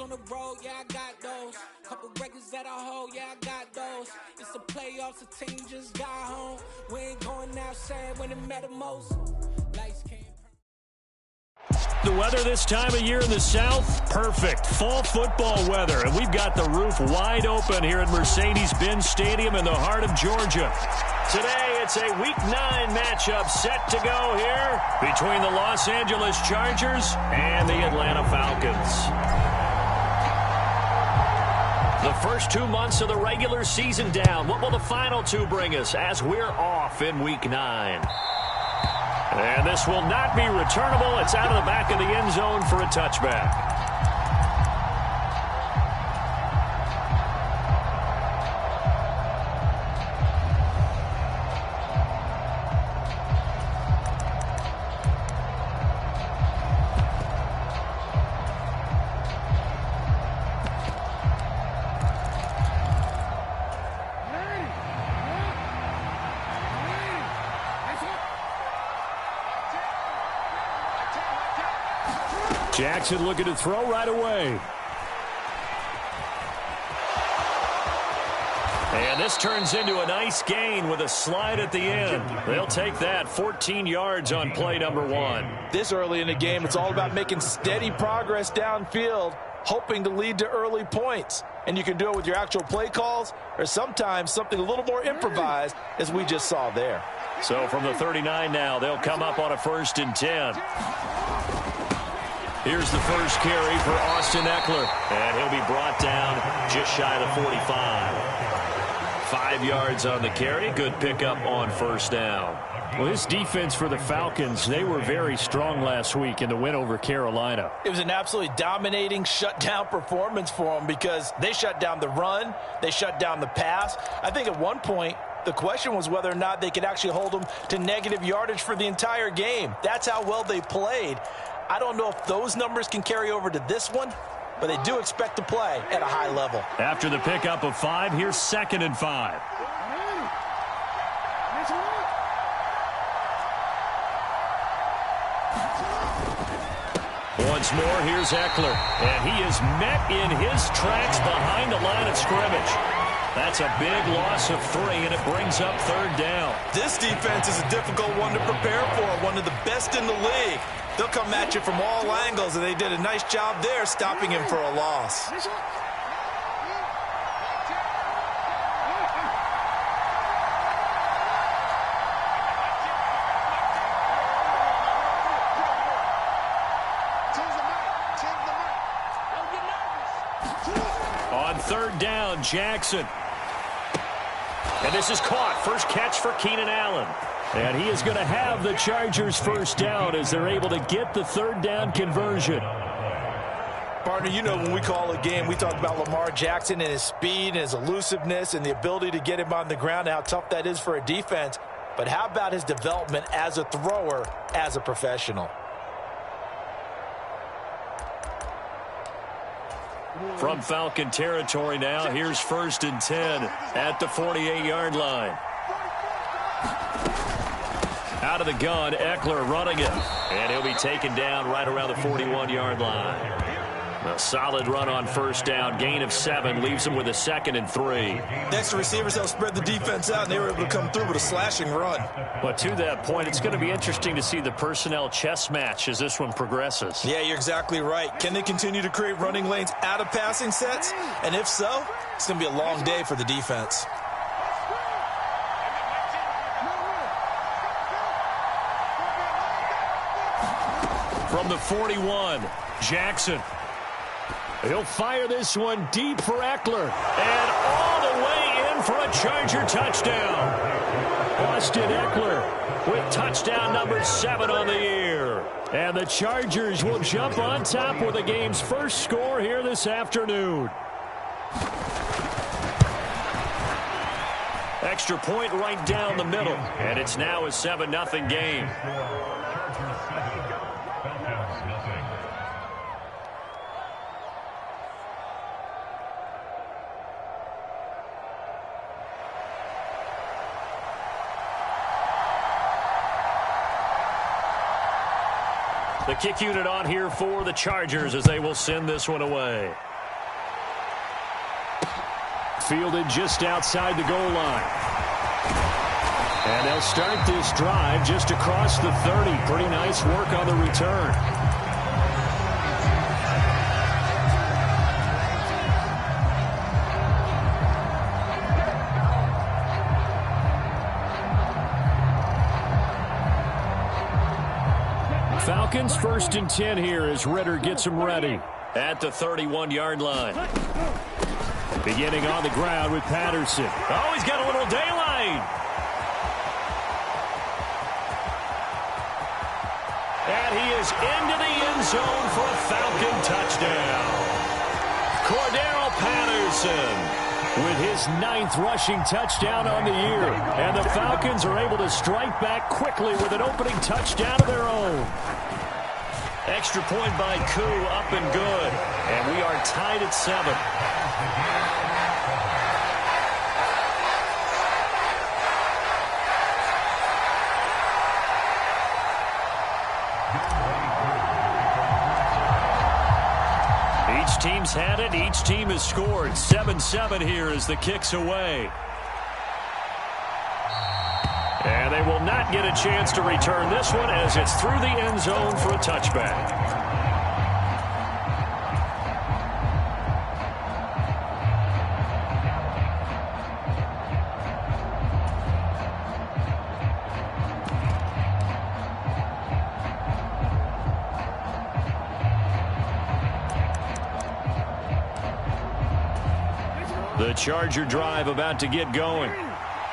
on the road, yeah, I got those. Couple records that I hold, yeah, I got those. It's the playoffs, the team just got home. We ain't going outside when it matter most. Lights came. The weather this time of year in the South, perfect. Fall football weather, and we've got the roof wide open here at Mercedes-Benz Stadium in the heart of Georgia. Today, it's a Week 9 matchup set to go here between the Los Angeles Chargers and the Atlanta Falcons. The first 2 months of the regular season down. What will the final two bring us as we're off in Week 9? And this will not be returnable. It's out of the back of the end zone for a touchback. Jackson looking to throw right away. And this turns into a nice gain with a slide at the end. They'll take that. 14 yards on play number 1. This early in the game, it's all about making steady progress downfield, hoping to lead to early points. And you can do it with your actual play calls or sometimes something a little more improvised, as we just saw there. So from the 39 now, they'll come up on a 1st and 10. Here's the first carry for Austin Eckler, and he'll be brought down just shy of the 45. 5 yards on the carry. Good pickup on 1st down. Well, this defense for the Falcons, they were very strong last week in the win over Carolina. It was an absolutely dominating shutdown performance for them because they shut down the run, they shut down the pass. I think at one point, the question was whether or not they could actually hold them to negative yardage for the entire game. That's how well they played. I don't know if those numbers can carry over to this one, but they do expect to play at a high level. After the pickup of 5, here's 2nd and 5. Once more, here's Eckler, and he is met in his tracks behind the line of scrimmage. That's a big loss of 3, and it brings up 3rd down. This defense is a difficult one to prepare for, one of the best in the league. They'll come at you from all angles, and they did a nice job there stopping him for a loss. On 3rd down, Jackson. And this is caught. First catch for Keenan Allen. And he is going to have the Chargers 1st down as they're able to get the 3rd down conversion. Partner, you know when we call a game, we talk about Lamar Jackson and his speed and his elusiveness and the ability to get him on the ground and how tough that is for a defense. But how about his development as a thrower, as a professional? From Falcon territory now, here's 1st and 10 at the 48-yard line. Out of the gun, Eckler running it. And he'll be taken down right around the 41-yard line. A solid run on 1st down. Gain of 7 leaves him with a 2nd and 3. Next, receivers help spread the defense out, and they were able to come through with a slashing run. But to that point, it's going to be interesting to see the personnel chess match as this one progresses. Yeah, you're exactly right. Can they continue to create running lanes out of passing sets? And if so, it's going to be a long day for the defense. From the 41, Jackson. He'll fire this one deep for Eckler. And all the way in for a Charger touchdown. Austin Eckler with touchdown number 7 on the year. And the Chargers will jump on top with the game's first score here this afternoon. Extra point right down the middle. And it's now a 7-0 game. The kick unit on here for the Chargers as they will send this one away. Fielded just outside the goal line. And they'll start this drive just across the 30. Pretty nice work on the return. Falcons 1st and 10 here as Ritter gets them ready at the 31-yard line. Beginning on the ground with Patterson. Oh, he's got a little daylight. And he is into the end zone for a Falcon touchdown. Cordero Patterson with his 9th rushing touchdown on the year. And the Falcons are able to strike back quickly with an opening touchdown of their own. Extra point by Koo, up and good. And we are tied at 7. Each team's had it. Each team has scored. 7-7 here as the kick's away. And they will not get a chance to return this one as it's through the end zone for a touchback. The Charger drive about to get going.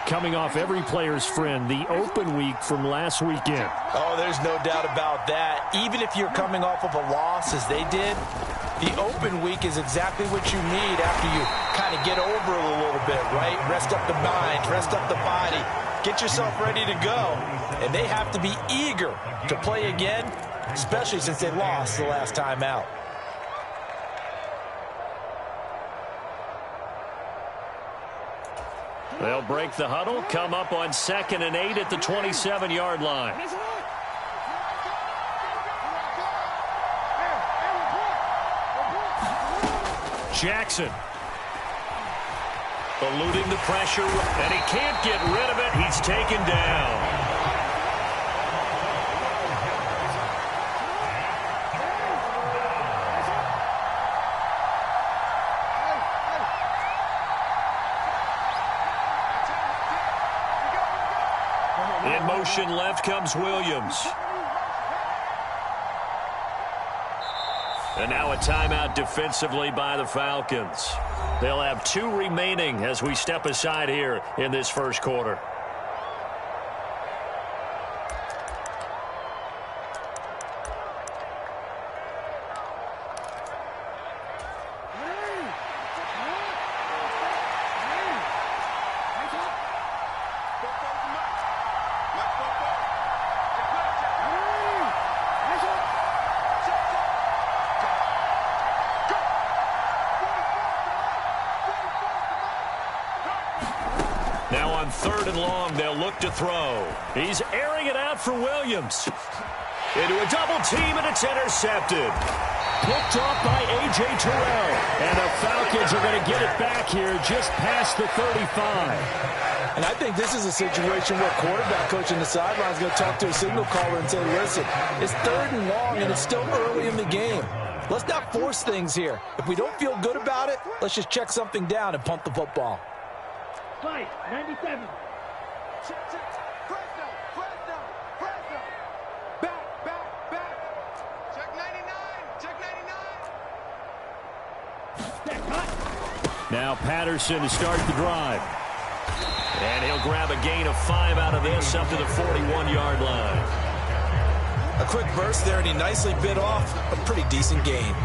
Coming off every player's friend, the open week from last weekend. Oh, there's no doubt about that. Even if you're coming off of a loss as they did, the open week is exactly what you need after you kind of get over it a little bit, right? Rest up the mind, rest up the body, get yourself ready to go. And they have to be eager to play again, especially since they lost the last time out. They'll break the huddle, come up on 2nd and 8 at the 27-yard line. Jackson. Eluding the pressure, and he can't get rid of it. He's taken down. In motion left comes Williams. And now a timeout defensively by the Falcons. They'll have 2 remaining as we step aside here in this first quarter. Now on 3rd and long, they'll look to throw. He's airing it out for Williams. Into a double team, and it's intercepted. Picked off by A.J. Terrell. And the Falcons are going to get it back here just past the 35. And I think this is a situation where quarterback coach in the sideline is going to talk to a signal caller and say, listen, it's 3rd and long, and it's still early in the game. Let's not force things here. If we don't feel good about it, let's just check something down and punt the football. Fight, 97. Back. Check 99. Now Patterson to start the drive. And he'll grab a gain of 5 out of this up to the 41-yard line. A quick burst there, and he nicely bit off a pretty decent gain.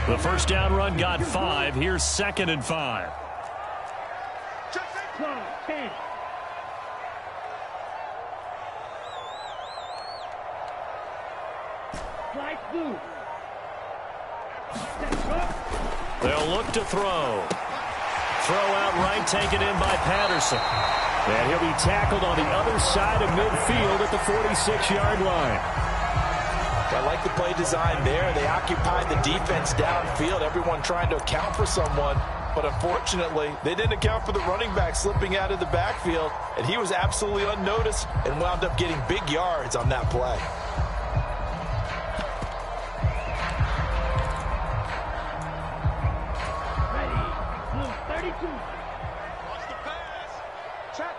The first down run got 5. Here's 2nd and 5. 10. Slide through. They'll look to throw. Throw out right, taken in by Patterson. And he'll be tackled on the other side of midfield at the 46-yard line. I like the play design there. They occupied the defense downfield, everyone trying to account for someone. but unfortunately, they didn't account for the running back slipping out of the backfield, and he was absolutely unnoticed and wound up getting big yards on that play. Ready. Blue 32. Watch the pass. Check.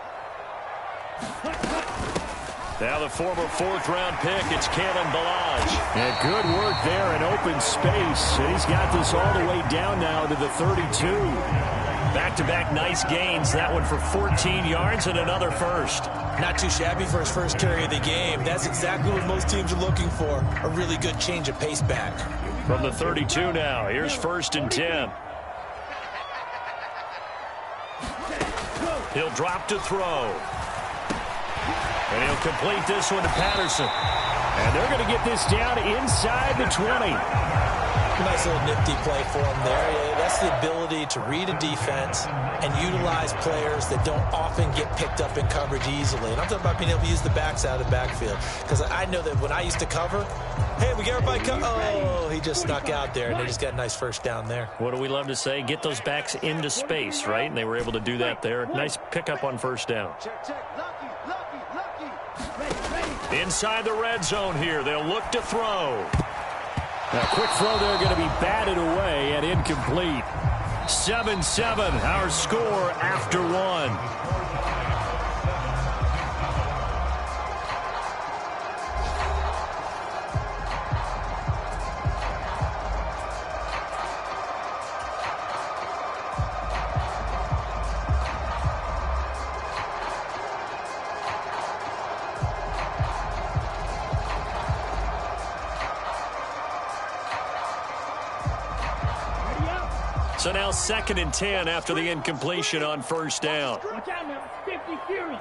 Now the former fourth-round pick, it's Kalen Ballage. And good work there in open space. And he's got this all the way down now to the 32. Back-to-back nice gains. That one for 14 yards and another first. Not too shabby for his first carry of the game. That's exactly what most teams are looking for, a really good change of pace back. From the 32 now, here's 1st and 10. He'll drop to throw. And he'll complete this one to Patterson. And they're going to get this down inside the 20. Nice little nifty play for him there. Yeah, that's the ability to read a defense and utilize players that don't often get picked up in coverage easily. And I'm talking about being able to use the backs out of the backfield. Because I know that when I used to cover, hey, we get everybody cover. Oh, he just snuck out there, and they just got a nice first down there. What do we love to say? Get those backs into space, right? And they were able to do that there. Nice pickup on first down. Check, check. Lucky. Inside the red zone here. They'll look to throw. A quick throw there going to be batted away and incomplete. 7-7, our score after one. So now 2nd and 10 after the incompletion on first down. Watch out now. 50 Fury.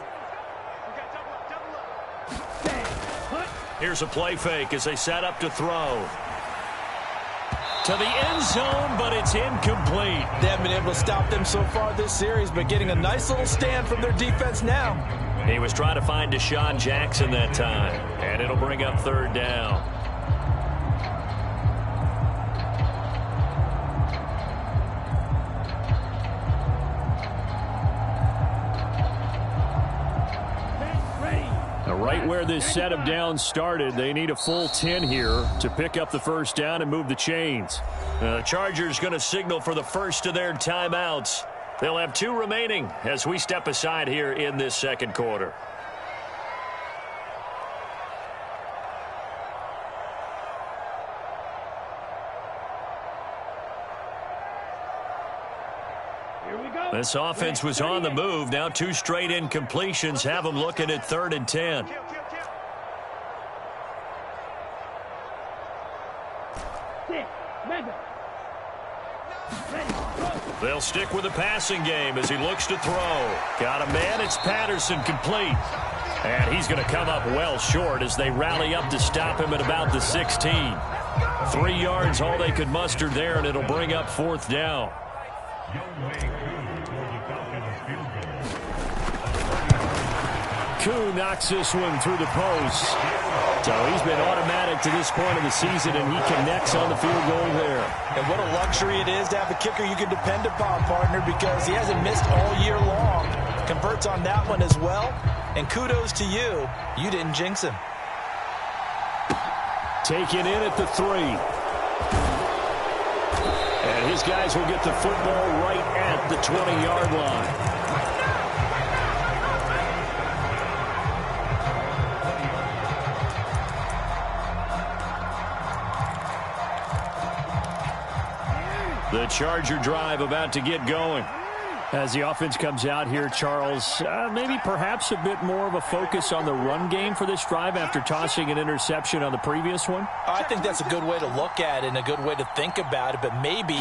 Here's a play fake as they set up to throw. To the end zone, but it's incomplete. They haven't been able to stop them so far this series, but getting a nice little stand from their defense now. He was trying to find Deshaun Jackson that time, and it'll bring up 3rd down. Right where this set of downs started, they need a full 10 here to pick up the first down and move the chains. The Chargers going to signal for the first of their timeouts. They'll have 2 remaining as we step aside here in this second quarter. This offense was on the move. Now 2 straight incompletions have them looking at 3rd and 10. They'll stick with the passing game as he looks to throw. Got a man. It's Patterson, complete. And he's going to come up well short as they rally up to stop him at about the 16. 3 yards all they could muster there, and it'll bring up 4th down. Koo knocks this one through the post. So he's been automatic to this point of the season, and he connects on the field goal there. And what a luxury it is to have a kicker you can depend upon, partner, because he hasn't missed all year long. Converts on that one as well. And kudos to you. You didn't jinx him. Taken in at the 3. And his guys will get the football right at the 20-yard line. The Charger drive about to get going. As the offense comes out here, Charles, maybe perhaps a bit more of a focus on the run game for this drive after tossing an interception on the previous one? I think that's a good way to look at it and a good way to think about it, but maybe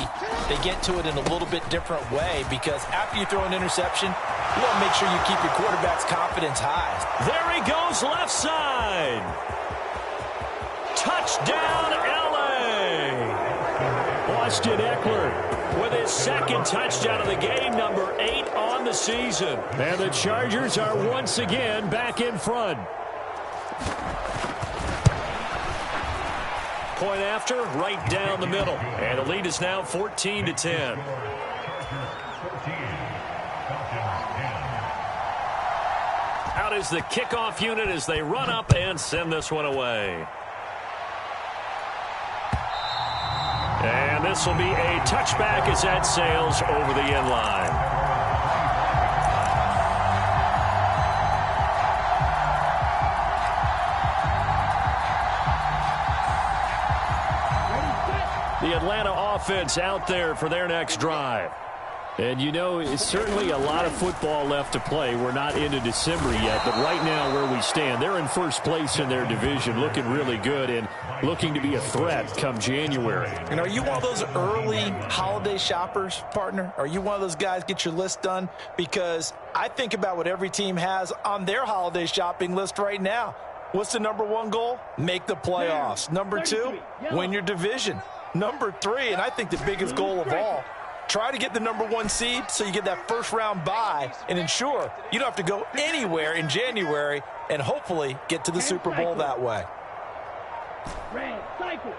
they get to it in a little bit different way, because after you throw an interception, you want to make sure you keep your quarterback's confidence high. There he goes, left side. Touchdown, L.A. Austin Eckler with his 2nd touchdown of the game, number 8 on the season. And the Chargers are once again back in front. Point after, right down the middle. And the lead is now 14-10. out is the kickoff unit as they run up and send this one away. And this will be a touchback as that sails over the end line. The Atlanta offense out there for their next drive. And, you know, it's certainly a lot of football left to play. We're not into December yet, but right now where we stand, they're in first place in their division, looking really good and looking to be a threat come January. And are you one of those early holiday shoppers, partner? Are you one of those guys get your list done? Because I think about what every team has on their holiday shopping list right now. What's the number one goal? Make the playoffs. Number two, win your division. Number three, and I think the biggest goal of all, try to get the number one seed so you get that first round bye and ensure you don't have to go anywhere in January and hopefully get to the Super Bowl that way. Red cycle.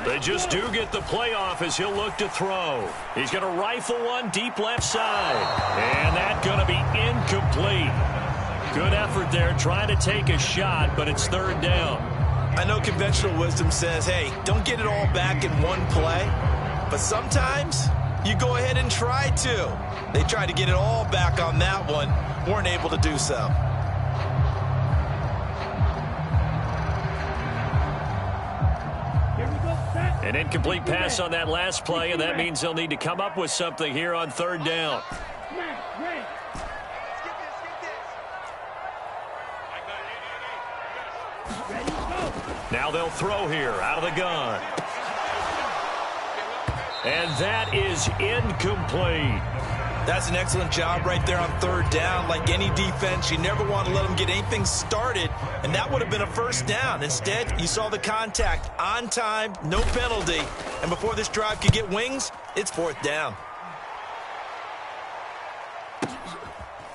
They just do get the playoff as he'll look to throw. He's going to rifle one deep left side. And that's going to be incomplete. Good effort there trying to take a shot, but it's third down. I know conventional wisdom says, hey, don't get it all back in one play. But sometimes you go ahead and try to. They tried to get it all back on that one. Weren't able to do so. An incomplete pass on that last play, and that means they'll need to come up with something here on third down. Now they'll throw here out of the gun. And that is incomplete. That's an excellent job right there on third down. Like any defense, you never want to let them get anything started, and that would have been a first down. Instead, you saw the contact on time, no penalty, and before this drive could get wings, it's fourth down.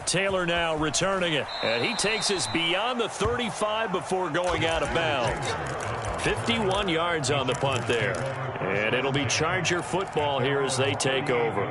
Taylor now returning it, and he takes us beyond the 35 before going out of bounds. 51 yards on the punt there, and it'll be Charger football here as they take over.